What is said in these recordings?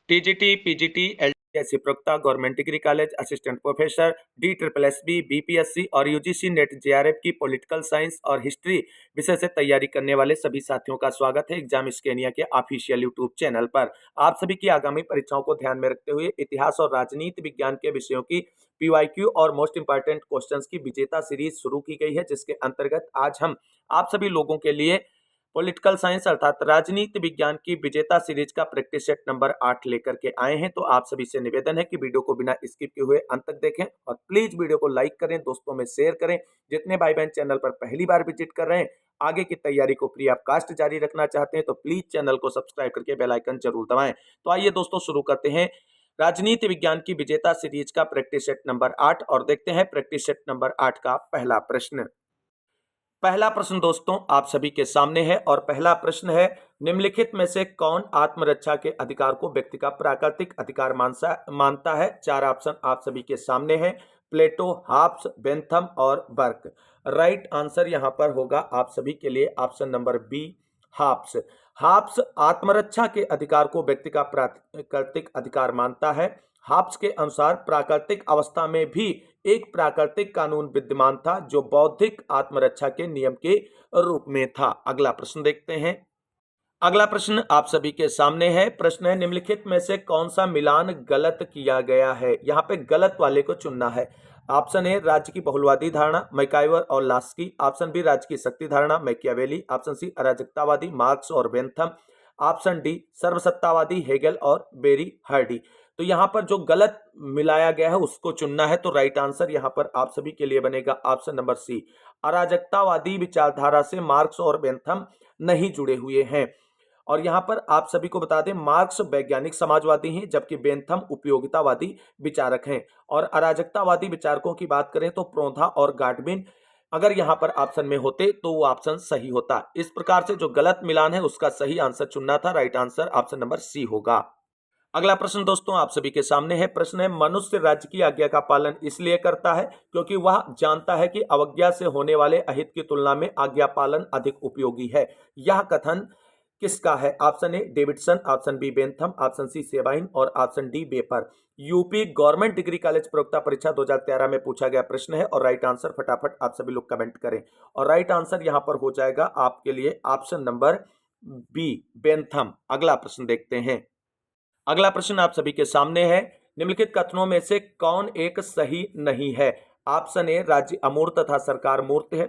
TGT, PGT, LTC प्रवक्ता, government degree college, assistant professor, DSSB, BPSC और UGC net JRF की political science और history विषय से तैयारी करने वाले सभी साथियों का स्वागत है एग्जाम स्केनिया के ऑफिशियल यूट्यूब चैनल पर। आप सभी की आगामी परीक्षाओं को ध्यान में रखते हुए इतिहास और राजनीति विज्ञान के विषयों की पीवाईक्यू और मोस्ट इंपॉर्टेंट क्वेश्चंस की विजेता सीरीज शुरू की गई है, जिसके अंतर्गत आज हम आप सभी लोगों के लिए पॉलिटिकल साइंस अर्थात राजनीति विज्ञान की विजेता सीरीज का प्रैक्टिस सेट नंबर 8 लेकर के आए हैं। तो आप सभी से निवेदन है कि वीडियो को बिना स्किप किए हुए अंत तक देखें और प्लीज वीडियो को लाइक करें, दोस्तों में शेयर करें। जितने भाई बहन चैनल पर पहली बार विजिट कर रहे हैं, आगे की तैयारी को फ्री ऑफ कास्ट जारी रखना चाहते हैं तो प्लीज चैनल को सब्सक्राइब करके बेल आइकन जरूर दबाएं। तो आइए दोस्तों शुरू करते हैं राजनीति विज्ञान की विजेता सीरीज का प्रैक्टिस सेट नंबर 8 और देखते हैं प्रैक्टिस सेट नंबर 8 का पहला प्रश्न। पहला प्रश्न दोस्तों आप सभी के सामने है और पहला प्रश्न है, निम्नलिखित में से कौन आत्मरक्षा के अधिकार को व्यक्ति का प्राकृतिक अधिकार मानता है। चार ऑप्शन आप सभी के सामने है, प्लेटो, हाब्स, बेंथम और बर्क। राइट आंसर यहां पर होगा आप सभी के लिए option number B, Hobbes. Hobbes आत्मरक्षा के अधिकार को व्यक्ति का प्राकृतिक अधिकार मानता है। हाब्स के अनुसार प्राकृतिक अवस्था में भी एक प्राकृतिक कानून विद्यमान था जो बौद्धिक आत्मरक्षा के नियम के रूप में था। अगला प्रश्न देखते हैं। अगला प्रश्न आप सभी के सामने है। प्रश्न है, निम्नलिखित में से कौन सा मिलान गलत किया गया है। यहां पे गलत वाले को चुनना है। ऑप्शन ए राज्य की बहुलवादी धारणा, मैकाइवर और लास्की। ऑप्शन बी राज्य की शक्ति धारणा, मैकियावेली। ऑप्शन सी अराजकतावादी, मार्क्स और बेंथम। ऑप्शन डी सर्वसत्तावादी, हेगेल और बेरी हार्डी। तो यहां पर जो गलत मिलाया गया है उसको चुनना है। तो राइट आंसर यहां पर आप सभी के लिए बनेगा ऑप्शन नंबर सी, अराजकतावादी विचारधारा से मार्क्स और बेंथम नहीं जुड़े हुए हैं। और यहां पर आप सभी को बता दें, मार्क्स वैज्ञानिक समाजवादी हैं जबकि बेंथम उपयोगितावादी विचारक हैं। और अराजकतावादी विचारकों की बात करें तो प्रोधा और गाडविन अगर यहां पर ऑप्शन में होते तो वो ऑप्शन सही होता। इस प्रकार से जो गलत मिलान है उसका सही आंसर चुनना था। Right answer option number C होगा। अगला प्रश्न दोस्तों आप सभी के सामने है। प्रश्न है, मनुष्य राज्य की आज्ञा का पालन इसलिए करता है क्योंकि वह जानता है कि अवज्ञा से होने वाले अहित की तुलना में आज्ञा पालन अधिक उपयोगी है। यह कथन किसका है। Option A Davidson, option B Bentham, option C Sabine और ऑप्शन डी बेपर। यूपी गवर्नमेंट डिग्री कॉलेज प्रवक्ता परीक्षा 2013 में पूछा गया प्रश्न है और राइट आंसर फटाफट आप सभी लोग कमेंट करें। और राइट आंसर यहां पर हो जाएगा आपके लिए ऑप्शन नंबर बी, बेंथम। अगला प्रश्न देखते हैं। अगला प्रश्न आप सभी के सामने है, निम्नलिखित कथनों में से कौन एक सही नहीं है। ऑप्शन ए राज्य अमूर्त तथा सरकार मूर्त है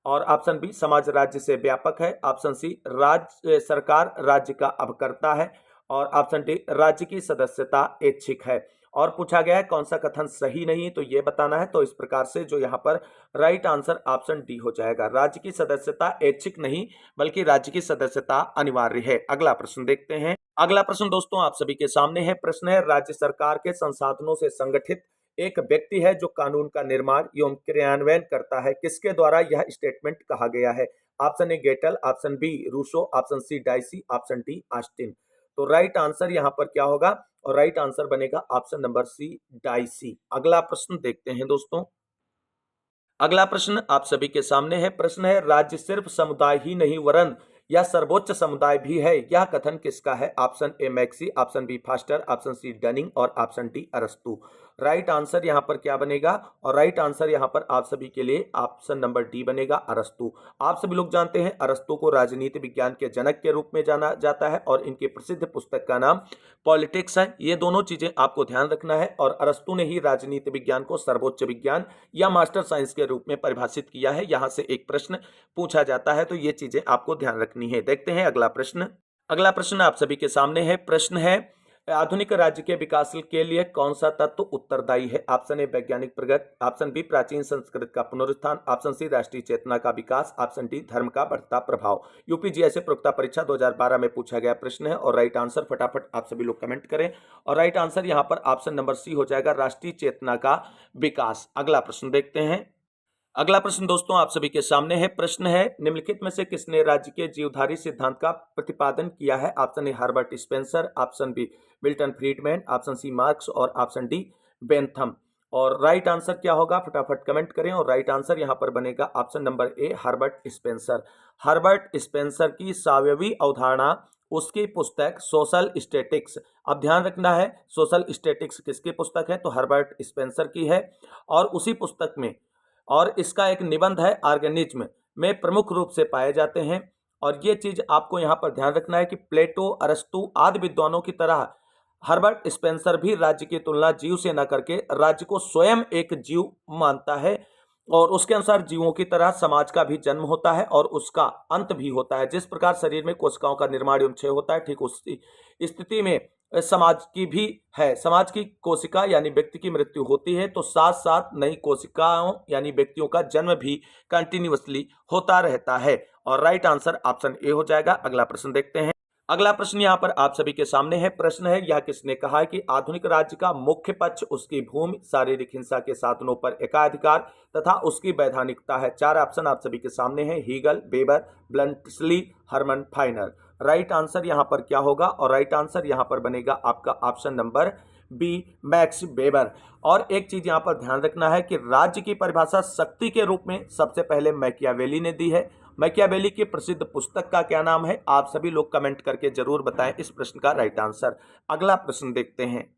और ऑप्शन बी समाज राज्य से व्यापक है। ऑप्शन सी राज्य सरकार राज्य का अभिकर्ता है और ऑप्शन डी राज्य की सदस्यता ऐच्छिक है। और पूछा गया है कौन सा कथन सही नहीं, तो ये बताना है। तो इस प्रकार से जो यहाँ पर राइट आंसर ऑप्शन डी हो जाएगा, राज्य की सदस्यता ऐच्छिक नहीं बल्कि राज्य की सदस्यता अनिवार्य है। अगला प्रश्न देखते हैं। अगला प्रश्न दोस्तों आप सभी के सामने है। प्रश्न है, राज्य सरकार के संसाधनों से संगठित एक व्यक्ति है जो कानून का निर्माण एवं क्रियान्वयन करता है, किसके द्वारा यह स्टेटमेंट कहा गया है। Option A Gettell, option B Rousseau, option C Dicey, option D Austin. तो राइट आंसर यहां पर क्या होगा, और राइट आंसर बनेगा ऑप्शन नंबर सी, डाइसी। अगला प्रश्न देखते हैं दोस्तों। अगला प्रश्न आप सभी के सामने है। प्रश्न है, राज्य सिर्फ समुदाय ही नहीं वरन यह सर्वोच्च समुदाय भी है, यह कथन किसका है। Option A Maxey, option B Foster, option C Dunning और ऑप्शन डी अरस्तु। राइट आंसर यहां पर क्या बनेगा, और राइट आंसर यहां पर आप सभी के लिए ऑप्शन नंबर डी बनेगा, अरस्तु। आप सभी लोग जानते हैं अरस्तु को राजनीति विज्ञान के जनक के रूप में जाना जाता है और इनकी प्रसिद्ध पुस्तक का नाम पॉलिटिक्स है। ये दोनों चीजें आपको ध्यान रखना है। और अरस्तु ने ही राजनीति विज्ञान को सर्वोच्च विज्ञान या मास्टर साइंस के रूप में परिभाषित किया है। यहां से एक प्रश्न पूछा जाता है, तो ये चीजें आपको ध्यान रखनी है। देखते हैं अगला प्रश्न। अगला प्रश्न आप सभी के सामने है। प्रश्न है, आधुनिक राज्य के विकास के लिए कौन सा तत्व उत्तरदायी है। ऑप्शन ए वैज्ञानिक प्रगति, ऑप्शन बी प्राचीन संस्कृत का पुनरुत्थान, ऑप्शन सी राष्ट्रीय चेतना का विकास, ऑप्शन डी धर्म का बढ़ता प्रभाव। यूपीजीएससी प्रवक्ता परीक्षा 2012 में पूछा गया प्रश्न है और राइट आंसर फटाफट आप सभी लोग कमेंट करें। और राइट आंसर यहां पर ऑप्शन नंबर सी हो जाएगा, राष्ट्रीय चेतना का विकास। अगला प्रश्न देखते हैं। अगला प्रश्न दोस्तों आप सभी के सामने है। प्रश्न है, निम्नलिखित में से किसने राज्य के जीवधारी सिद्धांत का प्रतिपादन किया है। Option A Herbert Spencer, option B Milton Friedman, option C Marx और ऑप्शन डी बेंथम। और राइट आंसर क्या होगा फटाफट कमेंट करें। और राइट आंसर यहां पर बनेगा ऑप्शन नंबर ए, हर्बर्ट स्पेंसर। हर्बर्ट स्पेंसर की सावयवी अवधारणा उसकी पुस्तक सोशल स्टैटिक्स। अब ध्यान रखना है, सोशल स्टैटिक्स किसकी पुस्तक है, तो हर्बर्ट स्पेंसर की है। और उसी पुस्तक में और इसका एक निबंध है ऑर्गेनिज्म में प्रमुख रूप से पाए जाते हैं। और ये चीज आपको यहाँ पर ध्यान रखना है कि प्लेटो, अरस्तु आदि विद्वानों की तरह हर्बर्ट स्पेंसर भी राज्य की तुलना जीव से न करके राज्य को स्वयं एक जीव मानता है। और उसके अनुसार जीवों की तरह समाज का भी जन्म होता है और उसका अंत भी होता है। जिस प्रकार शरीर में कोशिकाओं का निर्माण एवं क्षय होता है, ठीक उसी स्थिति में समाज की भी है। समाज की कोशिका यानी व्यक्ति की मृत्यु होती है तो साथ साथ नई कोशिकाओं यानी व्यक्तियों का जन्म भी कंटिन्यूअसली होता रहता है। और राइट आंसर ऑप्शन ए हो जाएगा। अगला प्रश्न देखते हैं। अगला प्रश्न यहाँ पर आप सभी के सामने है। प्रश्न है, यह किसने कहा है कि आधुनिक राज्य का मुख्य पक्ष उसकी भूमि, शारीरिक हिंसा के साधनों पर एकाधिकार तथा उसकी वैधानिकता है। चार ऑप्शन आप सभी के सामने है, Hegel, Weber, Bluntschli, Herman Finer. Right answer यहाँ पर क्या होगा, और राइट आंसर यहाँ पर बनेगा आपका option number B, Max Weber. और एक चीज यहाँ पर ध्यान रखना है कि राज्य की परिभाषा शक्ति के रूप में सबसे पहले मैकियावेली ने दी है। मैकियावेली की प्रसिद्ध पुस्तक का क्या नाम है, आप सभी लोग कमेंट करके जरूर बताएं इस प्रश्न का राइट आंसर। अगला प्रश्न देखते हैं।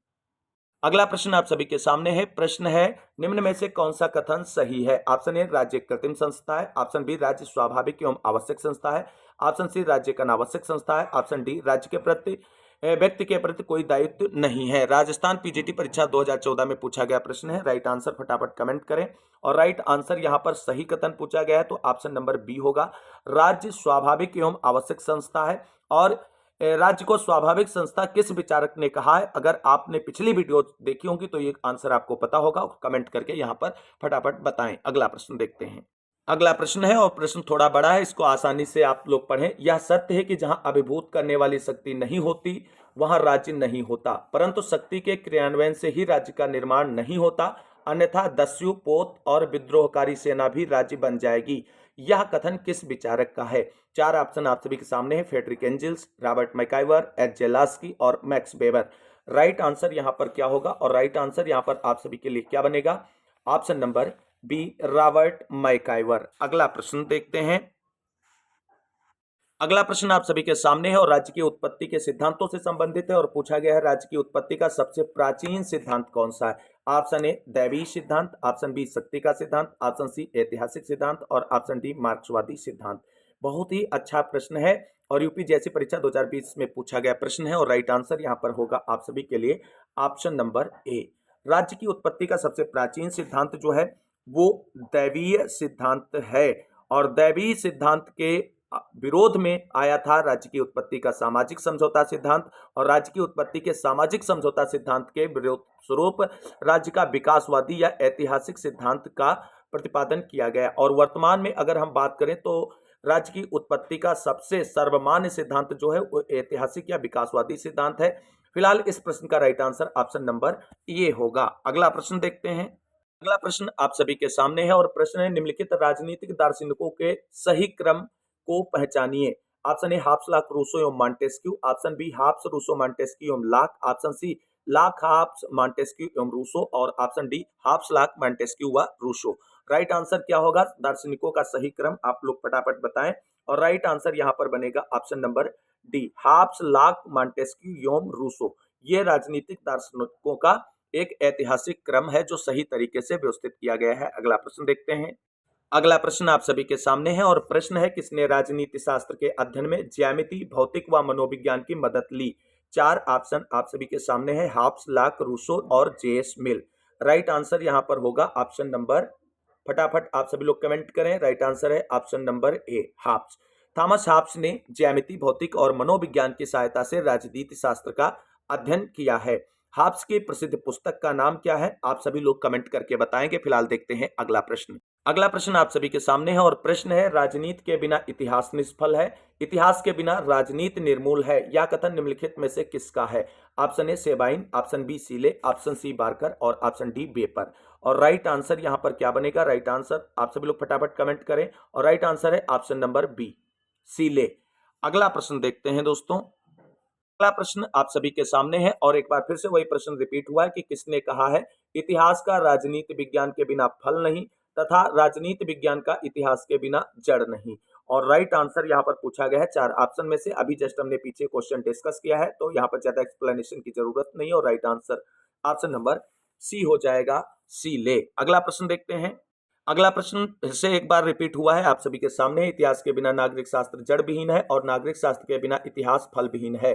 अगला प्रश्न आप सभी के सामने है। प्रश्न है, निम्न में से कौन सा कथन सही है। ऑप्शन ए, राज्य एक कृत्रिम संस्था है। ऑप्शन बी, राज्य स्वाभाविक एवं आवश्यक संस्था है। ऑप्शन सी, राज्य एक अनावश्यक संस्था है। ऑप्शन डी, राज्य के प्रति व्यक्ति के प्रति कोई दायित्व नहीं है। राजस्थान पीजीटी परीक्षा 2014 में पूछा गया प्रश्न है। राइट आंसर फटाफट कमेंट करें। और राइट आंसर यहाँ पर सही कथन पूछा गया है तो ऑप्शन नंबर बी होगा। राज्य स्वाभाविक एवं आवश्यक संस्था है। और राज्य को स्वाभाविक संस्था किस विचारक ने कहा है, अगर आपने पिछली वीडियो देखी होगी तो ये आंसर आपको पता होगा। कमेंट करके यहाँ पर फटाफट बताएं। अगला प्रश्न देखते हैं। अगला प्रश्न है और प्रश्न थोड़ा बड़ा है, इसको आसानी से आप लोग पढ़ें। यह सत्य है कि जहां अभिभूत करने वाली शक्ति नहीं होती वहां राज्य नहीं होता, परंतु शक्ति के क्रियान्वयन से ही राज्य का निर्माण नहीं होता, अन्यथा दस्यु, पोत और विद्रोहकारी सेना भी राज्य बन जाएगी। यह कथन किस विचारक का है। चार ऑप्शन आप सभी के सामने है, Friedrich Engels, Robert MacIver, H J Laski और मैक्स वेबर। राइट आंसर यहाँ पर क्या होगा, और राइट आंसर यहाँ पर आप सभी के लिए क्या बनेगा, option number B, Robert MacIver. अगला प्रश्न देखते हैं। अगला प्रश्न आप सभी के सामने है और राज्य की उत्पत्ति के सिद्धांतों से संबंधित है और पूछा गया है, राज्य की उत्पत्ति का सबसे प्राचीन सिद्धांत कौन सा है। ऑप्शन ए, दैवीय सिद्धांत। ऑप्शन बी, शक्ति का सिद्धांत। ऑप्शन सी, ऐतिहासिक सिद्धांत। और ऑप्शन डी, मार्क्सवादी सिद्धांत। बहुत ही अच्छा प्रश्न है और यूपी जैसी परीक्षा 2020 में पूछा गया प्रश्न है। और राइट आंसर यहाँ पर होगा आप सभी के लिए ऑप्शन नंबर ए। राज्य की उत्पत्ति का सबसे प्राचीन सिद्धांत जो है वो दैवीय सिद्धांत है। और दैवीय सिद्धांत के विरोध में आया था राज्य की उत्पत्ति का सामाजिक समझौता सिद्धांत। और राज्य की उत्पत्ति के सामाजिक समझौता सिद्धांत के विरोध स्वरूप राज्य का विकासवादी या ऐतिहासिक सिद्धांत का प्रतिपादन किया गया। और वर्तमान में अगर हम बात करें तो राज्य की उत्पत्ति का सबसे सर्वमान्य सिद्धांत जो है वो ऐतिहासिक या विकासवादी सिद्धांत है। फिलहाल इस प्रश्न का right answer option number A होगा। अगला प्रश्न देखते हैं। अगला प्रश्न आप सभी के सामने है और प्रश्न है, निम्नलिखित राजनीतिक दार्शनिकों के सही क्रम को पहचानिए। Option A, Hobbes, Locke, Rousseau एवं Montesquieu. Option B, Hobbes, Rousseau, Montesquieu एवं Locke. Option C, Locke, Hobbes, Montesquieu एवं रूसो। और option D, Hobbes, Locke, Montesquieu व रूसो। राइट आंसर क्या होगा, दार्शनिकों का सही क्रम आप लोग फटाफट बताएं। और राइट आंसर यहाँ पर बनेगा option number D, Hobbes, Locke, Montesquieu एवं रूसो। ये राजनीतिक दार्शनिकों का एक ऐतिहासिक क्रम है जो सही तरीके से व्यवस्थित किया गया है। अगला प्रश्न देखते हैं। अगला प्रश्न आप सभी के सामने है और प्रश्न है, किसने राजनीति शास्त्र के अध्ययन में ज्यामिति, भौतिक व मनोविज्ञान की मदद ली। चार ऑप्शन आप सभी के सामने है, हाब्स, लॉक, रूसो और जेएस मिल। राइट आंसर यहाँ पर होगा ऑप्शन नंबर, फटाफट आप सभी लोग कमेंट करें। राइट आंसर है ऑप्शन नंबर ए, हाब्स। थॉमस हाब्स ने ज्यामिति, भौतिक और मनोविज्ञान की सहायता से राजनीति शास्त्र का अध्ययन किया है। हाब्स की प्रसिद्ध पुस्तक का नाम क्या है, आप सभी लोग कमेंट करके बताएंगे। फिलहाल देखते हैं अगला प्रश्न। अगला प्रश्न आप सभी के सामने है और प्रश्न है, राजनीति के बिना इतिहास निष्फल है, इतिहास के बिना राजनीति निर्मूल है। यह कथन निम्नलिखित में से किसका है। Option A, Sabine. Option B, Seeley. Option C, Barker. और ऑप्शन डी, वेपर। और राइट आंसर यहाँ पर क्या बनेगा, राइट आंसर आप सभी लोग फटाफट कमेंट करें। और राइट आंसर है ऑप्शन नंबर बी, सीले। अगला प्रश्न देखते हैं दोस्तों। अगला प्रश्न आप सभी के सामने है और एक बार फिर से वही प्रश्न रिपीट हुआ है कि किसने कहा है, इतिहास का राजनीति विज्ञान के बिना फल नहीं तथा राजनीति विज्ञान का इतिहास के बिना जड़ नहीं। और राइट आंसर यहाँ पर पूछा गया है 4 ऑप्शन में से। अभी जस्ट हमने पीछे क्वेश्चन डिस्कस किया है, तो यहाँ पर ज्यादा एक्सप्लेनेशन की जरूरत नहीं है और right answer option number C हो जाएगा, सी ले। अगला प्रश्न देखते हैं। अगला प्रश्न फिर से एक बार रिपीट हुआ है आप सभी के सामने। इतिहास के बिना नागरिक शास्त्र जड़ विहीन है और नागरिक शास्त्र के बिना इतिहास फल विहीन है,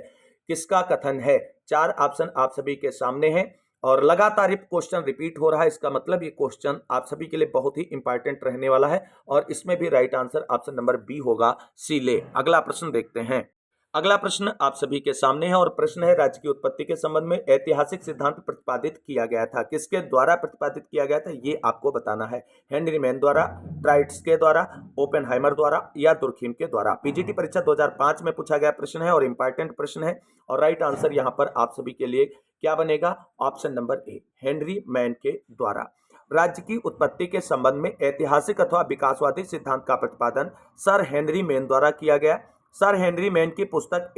किसका कथन है? 4 ऑप्शन आप सभी के सामने हैं और लगातार ये क्वेश्चन रिपीट हो रहा है। इसका मतलब ये क्वेश्चन आप सभी के लिए बहुत ही इंपॉर्टेंट रहने वाला है और इसमें भी right answer option number B होगा, सी ले। अगला प्रश्न देखते हैं। अगला प्रश्न आप सभी के सामने है और प्रश्न है, राज्य की उत्पत्ति के संबंध में ऐतिहासिक सिद्धांत प्रतिपादित किया गया था, किसके द्वारा प्रतिपादित किया गया था ये आपको बताना है। हेनरी मैन द्वारा, ट्राइट्स के द्वारा, ओपेनहाइमर द्वारा या दुर्खीम के द्वारा। पीजीटी परीक्षा 2005 में पूछा गया प्रश्न है और इंपॉर्टेंट प्रश्न है और राइट आंसर यहाँ पर आप सभी के लिए क्या बनेगा? ऑप्शन नंबर ए, हेनरी मैन के द्वारा। राज्य की उत्पत्ति के संबंध में ऐतिहासिक अथवा विकासवादी सिद्धांत का प्रतिपादन सर हेनरी मैन द्वारा किया गया। सर हेनरी मैन की पुस्तक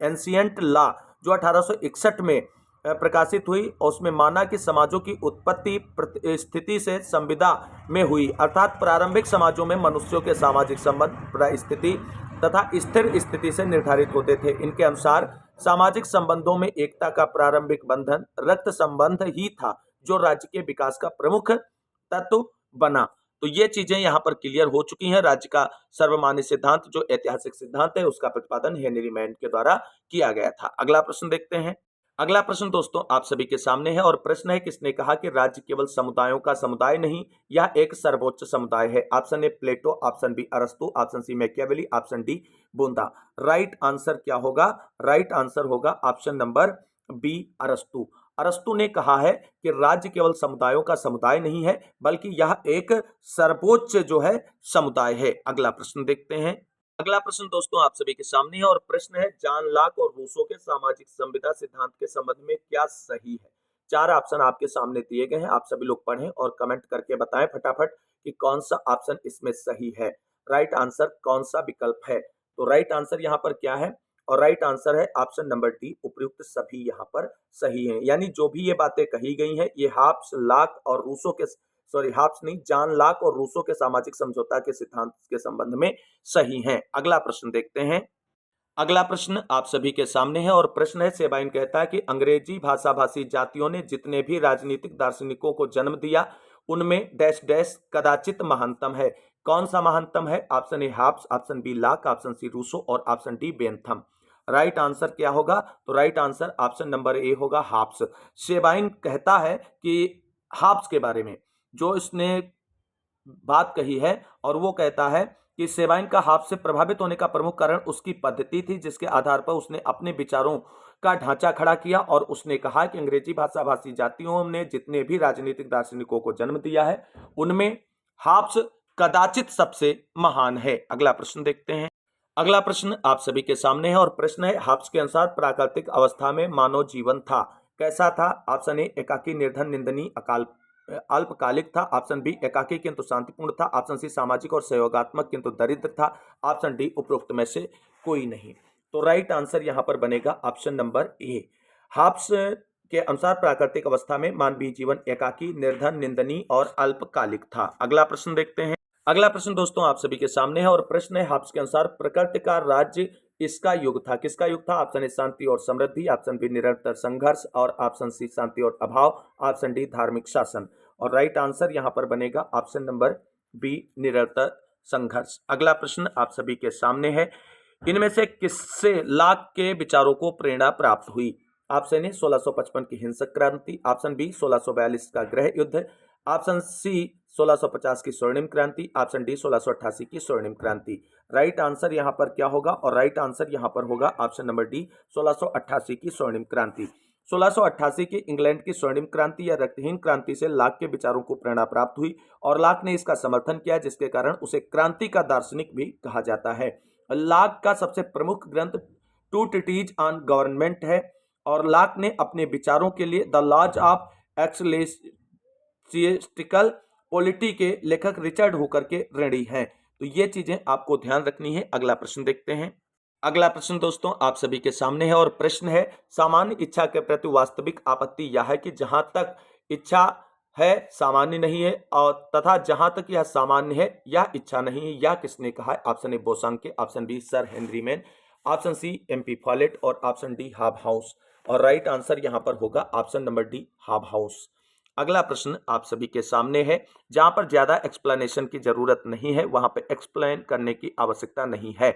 एंशिएंट लॉ जो 1861 में प्रकाशित हुई, उसमें माना कि समाजों की उत्पत्ति स्थिति से संविदा में हुई, अर्थात प्रारंभिक समाजों में मनुष्यों के सामाजिक संबंध परिस्थिति तथा स्थिर स्थिति से निर्धारित होते थे। इनके अनुसार सामाजिक संबंधों में एकता का प्रारंभिक बंधन रक्त संबंध ही था, जो राज्य के विकास का प्रमुख तत्व बना। तो ये चीजें यहाँ पर क्लियर हो चुकी हैं। राज्य का सर्वमान्य सिद्धांत जो ऐतिहासिक सिद्धांत है उसका प्रतिपादन हेनरी मैन के द्वारा किया गया था। अगला प्रश्न देखते हैं। अगला प्रश्न दोस्तों आप सभी के सामने है और प्रश्न है, किसने कहा कि राज्य केवल समुदायों का समुदाय नहीं, यह एक सर्वोच्च समुदाय है? Option A Plato, option B अरस्तु, option C Machiavelli, option D बुंदा। राइट आंसर क्या होगा? राइट आंसर होगा ऑप्शन नंबर बी अरस्तु। अरस्तु ने कहा है कि राज्य केवल समुदायों का समुदाय नहीं है बल्कि यह एक सर्वोच्च जो है समुदाय है। अगला प्रश्न देखते हैं। अगला प्रश्न दोस्तों आप सभी के सामने है और प्रश्न है, जॉन लॉक और रूसो के सामाजिक संविदा सिद्धांत के संबंध में क्या सही है? 4 ऑप्शन आपके सामने दिए गए हैं, आप सभी लोग पढ़ें और कमेंट करके बताएं फटाफट कि कौन सा ऑप्शन इसमें सही है। राइट आंसर कौन सा विकल्प है? तो राइट आंसर यहाँ पर क्या है? और राइट आंसर है ऑप्शन नंबर डी, उपयुक्त सभी यहाँ पर सही हैं। यानी जो भी ये बातें कही गई हैं ये हाब्स, लॉक और रूसो के हाब्स नहीं, जॉन लॉक और रूसो के सामाजिक समझौता के सिद्धांत के संबंध में सही हैं। अगला प्रश्न देखते हैं। अगला प्रश्न आप सभी के सामने है और प्रश्न है, सेबाइन कहता है कि अंग्रेजी भाषा भाषी जातियों ने जितने भी राजनीतिक दार्शनिकों को जन्म दिया उनमें डैश डैश कदाचित महानतम है। कौन सा महानतम है? Option A Hobbes, option B Locke, option C Rousseau और option D Bentham. Right answer क्या होगा? तो right answer option number A होगा, हाब्स। सेबाइन कहता है कि हाब्स के बारे में जो इसने बात कही है और वो कहता है कि सेबाइन का हाब्स से प्रभावित होने का प्रमुख कारण उसकी पद्धति थी, जिसके आधार पर उसने अपने विचारों का ढांचा खड़ा किया और उसने कहा कि अंग्रेजी भाषा भाषी जातियों ने जितने भी राजनीतिक दार्शनिकों को जन्म दिया है उनमें हाब्स कदाचित सबसे महान है। अगला प्रश्न देखते हैं। अगला प्रश्न आप सभी के सामने है और प्रश्न है, हाब्स के अनुसार प्राकृतिक अवस्था में मानव जीवन था, कैसा था? ऑप्शन ए एकाकी, निर्धन, निंदनीय, अल्पकालिक था। ऑप्शन बी एकाकी किंतु शांतिपूर्ण था। ऑप्शन सी सामाजिक और सहयोगात्मक किंतु दरिद्र था। ऑप्शन डी उपरोक्त में से कोई नहीं। तो राइट आंसर यहां पर बनेगा ऑप्शन नंबर ए। हाब्स के अनुसार प्राकृतिक अवस्था में मानवीय जीवन एकाकी, निर्धन, निंदनीय और अल्पकालिक था। अगला प्रश्न देखते हैं। अगला प्रश्न दोस्तों आप सभी के सामने है और प्रश्न है, हाब्स के अनुसार प्रकृति का राज्य इसका युग था, किसका युग था? ऑप्शन ए शांति और समृद्धि, ऑप्शन बी निरंतर संघर्ष और ऑप्शन सी शांति और अभाव, ऑप्शन डी धार्मिक शासन। और राइट आंसर यहां पर बनेगा ऑप्शन नंबर बी, निरंतर संघर्ष। अगला प्रश्न आप सभी के सामने है, इनमें से किससे लॉक के विचारों को प्रेरणा प्राप्त हुई? ऑप्शन ए 1655 की हिंसक क्रांति, ऑप्शन बी 1642 का गृह युद्ध, ऑप्शन सी 1650 की स्वर्णिम क्रांति, ऑप्शन डी 1688 की स्वर्णिम क्रांति। राइट आंसर यहां पर क्या होगा? और राइट आंसर यहां पर होगा ऑप्शन नंबर डी 1688 की स्वर्णिम क्रांति। 1688 की इंग्लैंड की स्वर्णिम क्रांति या रक्तहीन क्रांति से लॉक के विचारों को प्रेरणा प्राप्त हुई और लॉक ने इसका समर्थन किया, जिसके कारण उसे क्रांति का दार्शनिक भी कहा जाता है। लॉक का सबसे प्रमुख ग्रंथ टू ट्रीटीज ऑन गवर्नमेंट है और लॉक ने अपने विचारों के लिए द लॉज ऑफ एक्सलेसिस्टिकल पॉलिटी के लेखक रिचर्ड हुकर के ऋणी हैं। तो ये चीजें आपको ध्यान रखनी है। अगला प्रश्न देखते हैं। अगला प्रश्न दोस्तों आप सभी के सामने है और प्रश्न है, सामान्य इच्छा के प्रति वास्तविक आपत्ति यह है कि जहां तक इच्छा है, सामान्य नहीं है, और तथा जहां तक यह सामान्य है यह इच्छा नहीं है। यह किसने कहा है? Option A Bosanquet, option B sir Henry Maine, option C MP Follett और ऑप्शन डी हाबहाउस। और राइट आंसर यहां पर होगा ऑप्शन नंबर डी हाबहाउस। अगला प्रश्न आप सभी के सामने है, जहां पर ज्यादा एक्सप्लेनेशन की जरूरत नहीं है वहां पर एक्सप्लेन करने की आवश्यकता नहीं है।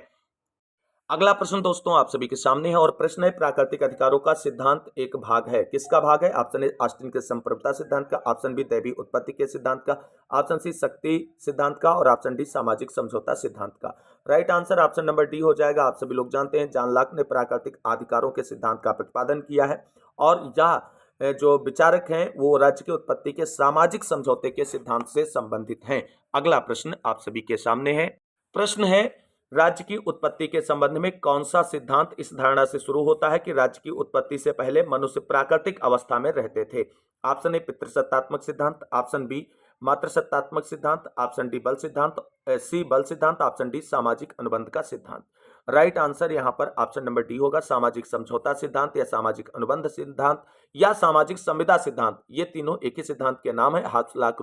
अगला प्रश्न दोस्तों आप सभी के सामने है और प्रश्न है, प्राकृतिक अधिकारों का सिद्धांत एक भाग है, किसका भाग है? ऑप्शन ए ऑस्टिन के संप्रभुता सिद्धांत का, ऑप्शन बी दैवी उत्पत्ति के सिद्धांत का, ऑप्शन सी शक्ति सिद्धांत का और ऑप्शन डी सामाजिक समझौता सिद्धांत का। Right answer option number D हो जाएगा। आप सभी लोग जानते हैं जॉन लॉक ने प्राकृतिक अधिकारों के सिद्धांत का प्रतिपादन किया है और यह जो विचारक हैं वो राज्य की उत्पत्ति के सामाजिक समझौते के सिद्धांत से संबंधित हैं। अगला प्रश्न आप सभी के सामने है। प्रश्न है, राज्य की उत्पत्ति के संबंध में कौन सा सिद्धांत इस धारणा से शुरू होता है कि राज्य की उत्पत्ति से पहले मनुष्य प्राकृतिक अवस्था में रहते थे? ऑप्शन ए पितृसत्तात्मक सिद्धांत, ऑप्शन बी मातृसत्तात्मक सिद्धांत, ऑप्शन डी बल सिद्धांत, सी बल सिद्धांत, ऑप्शन डी सामाजिक अनुबंध का सिद्धांत। राइट आंसर यहां पर ऑप्शन नंबर डी होगा, सामाजिक समझौता सिद्धांत या सामाजिक अनुबंध सिद्धांत या सामाजिक संविदा सिद्धांत। ये तीनों एक ही सिद्धांत के नाम है। हाउसलॉक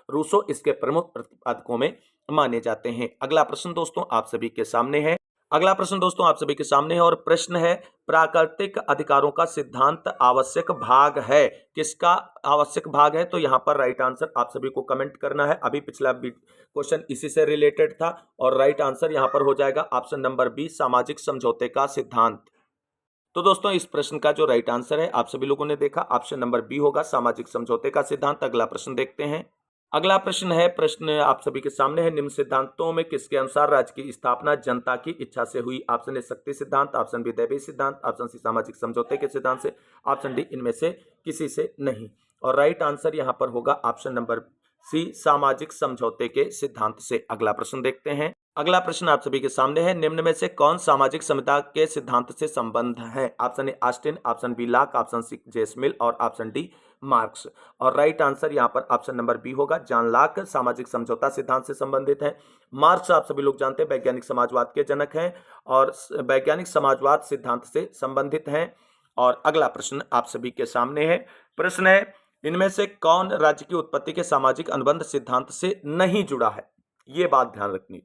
रूसो इसके प्रमुख प्रतिपादकों में माने जाते हैं। अगला प्रश्न दोस्तों आप सभी के सामने है। अगला प्रश्न दोस्तों आप सभी के सामने है और प्रश्न है, प्राकृतिक अधिकारों का सिद्धांत आवश्यक भाग है, किसका आवश्यक भाग है? तो यहां पर राइट आंसर आप सभी को कमेंट करना है। अभी पिछला क्वेश्चन इसी से रिलेटेड था और राइट आंसर यहां पर हो जाएगा ऑप्शन नंबर बी सामाजिक समझौते का सिद्धांत। तो दोस्तों इस प्रश्न का जो राइट आंसर है आप सभी लोगों ने देखा, ऑप्शन नंबर बी होगा, सामाजिक समझौते का सिद्धांत। अगला प्रश्न देखते हैं। अगला प्रश्न है, प्रश्न आप सभी के सामने है, निम्न सिद्धांतों में किसके अनुसार राज्य की स्थापना जनता की इच्छा से हुई? ऑप्शन ए शक्ति सिद्धांत, ऑप्शन बी दैवी सिद्धांत, ऑप्शन सी सामाजिक समझौते के सिद्धांत से, ऑप्शन डी इनमें से किसी से नहीं। और राइट आंसर यहां पर होगा ऑप्शन नंबर सी सामाजिक समझौते के सिद्धांत से। अगला प्रश्न देखते हैं। अगला प्रश्न आप सभी के सामने है, निम्न में से कौन सामाजिक समता के सिद्धांत से संबंध है? Option A Austin, option B Locke, option C James Mill और ऑप्शन डी मार्क्स। और राइट आंसर यहां पर ऑप्शन नंबर बी होगा, जॉन लॉक सामाजिक समझौता सिद्धांत से संबंधित है। मार्क्स आप सभी लोग जानते हैं वैज्ञानिक समाजवाद के जनक हैं और वैज्ञानिक समाजवाद सिद्धांत से संबंधित हैं। और अगला प्रश्न आप सभी के सामने है। प्रश्न है, इनमें से कौन राज्य की उत्पत्ति के सामाजिक अनुबंध सिद्धांत से नहीं जुड़ा है? ये बात ध्यान रखनी।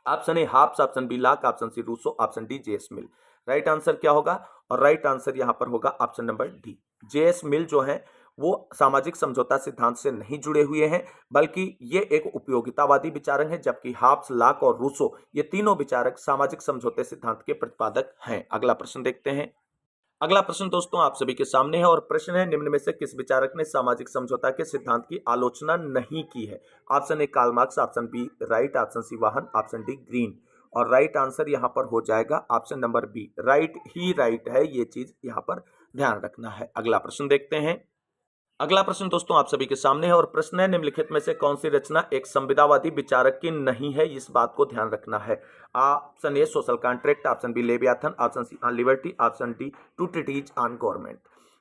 Option A Hobbes, option B Locke, option C Rousseau, option D JS Mill. Right answer क्या होगा? और राइट आंसर यहां पर होगा option number D. JS Mill जो है वो सामाजिक समझौता सिद्धांत से नहीं जुड़े हुए हैं, बल्कि ये एक उपयोगितावादी विचारक हैं, जबकि हाब्स, लॉक और रूसो ये तीनों विचारक सामाजिक समझौते सिद्धांत के प्रतिपादक हैं। अगला प्रश्न देखते हैं। अगला प्रश्न दोस्तों आप सभी के सामने है और प्रश्न है, निम्न में से किस विचारक ने सामाजिक समझौता के सिद्धांत की आलोचना नहीं की है? Option A Karl Marx, option B Wright, option C Vaughan, option D Green. और राइट आंसर यहां पर हो जाएगा ऑप्शन नंबर बी, राइट ही राइट है, ये चीज यहां पर ध्यान रखना है। अगला प्रश्न देखते हैं। अगला प्रश्न दोस्तों आप सभी के सामने है और प्रश्न है, निम्नलिखित में से कौन सी रचना एक संविदावादी विचारक की नहीं है? इस बात को ध्यान रखना है। Option A social contract, option B Leviathan, option C On Liberty, option D Two Treatises on Government.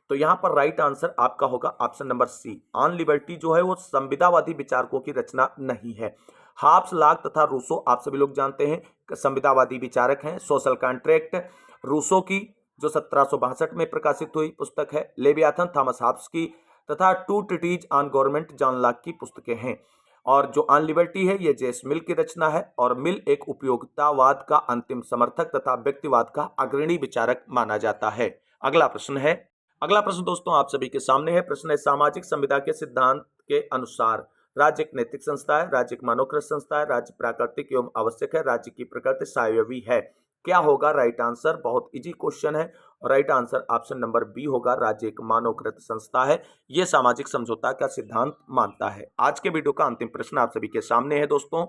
तो यहां पर राइट आंसर आपका होगा option number C, On Liberty जो है वो संविदावादी विचारकों की रचना नहीं है। हाब्स, लॉक तथा रूसो आप सभी लोग जानते हैं संविदावादी विचारक हैं। सोशल कॉन्ट्रैक्ट रूसो की जो 1762 में प्रकाशित हुई पुस्तक है, लेवियाथन थॉमस हाब्स की तथा Two Treatises on Government John Locke की पुस्तकें हैं। और जो ऑन लिबर्टी है ये जेम्स मिल की रचना है और मिल एक उपयोगितावाद का अंतिम समर्थक तथा व्यक्तिवाद का अग्रणी विचारक माना जाता है। अगला प्रश्न है। अगला प्रश्न दोस्तों आप सभी के सामने है। प्रश्न है, सामाजिक संविदा के सिद्धांत के अनुसार राज्य एक नैतिक संस्था है, राज्य एक मानवकृत संस्था है, राज्य प्राकृतिक एवं आवश्यक है, राज्य की प्रकृति सावयवी है। क्या होगा राइट आंसर? बहुत इजी क्वेश्चन है और right answer option number B होगा, राज्य एक मानवकृत संस्था है, यह सामाजिक समझौता का सिद्धांत मानता है। आज के वीडियो का अंतिम प्रश्न आप सभी के सामने है दोस्तों।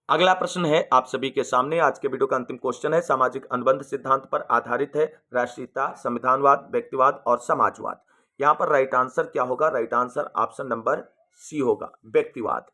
अगला प्रश्न है आप सभी के सामने, आज के वीडियो का अंतिम क्वेश्चन है, सामाजिक अनुबंध सिद्धांत पर आधारित है राष्ट्रीयता, संविधानवाद, व्यक्तिवाद और समाजवाद। यहां पर राइट आंसर क्या होगा? Right answer option number C होगा, व्यक्तिवाद।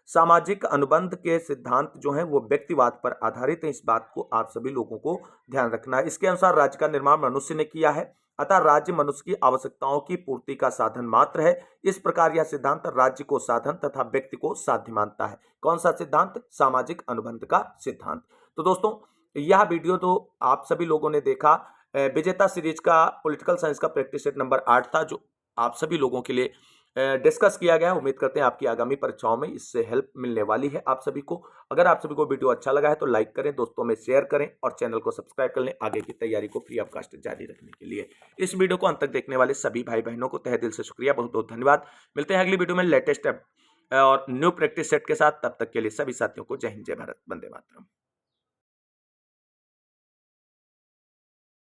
सामाजिक अनुबंध के सिद्धांत जो हैं वो व्यक्तिवाद पर आधारित है, इस बात को आप सभी लोगों को ध्यान रखना है। इसके अनुसार राज्य का निर्माण मनुष्य ने किया है, अतः राज्य मनुष्य की आवश्यकताओं की पूर्ति का साधन मात्र है। इस प्रकार यह सिद्धांत राज्य को साधन तथा व्यक्ति को साध्य मानता है। कौन सा सिद्धांत? सामाजिक अनुबंध का सिद्धांत। तो दोस्तों यह वीडियो तो आप सभी लोगों ने देखा, विजेता सीरीज का पॉलिटिकल साइंस का प्रैक्टिस सेट नंबर 8 था, जो आप सभी लोगों के लिए डिस्कस किया गया है। उम्मीद करते हैं आपकी आगामी परीक्षाओं में इससे हेल्प मिलने वाली है आप सभी को। अगर आप सभी को वीडियो अच्छा लगा है तो लाइक करें, दोस्तों में शेयर करें और चैनल को सब्सक्राइब कर लें आगे की तैयारी को फ्री ऑफ कास्ट जारी रखने के लिए। इस वीडियो को अंत तक देखने वाले सभी भाई बहनों को तहे दिल से शुक्रिया, बहुत बहुत धन्यवाद। मिलते हैं अगली वीडियो में लेटेस्ट और न्यू प्रैक्टिस सेट के साथ। तब तक के लिए सभी साथियों को जय हिंद, जय भारत, वंदे मातरम।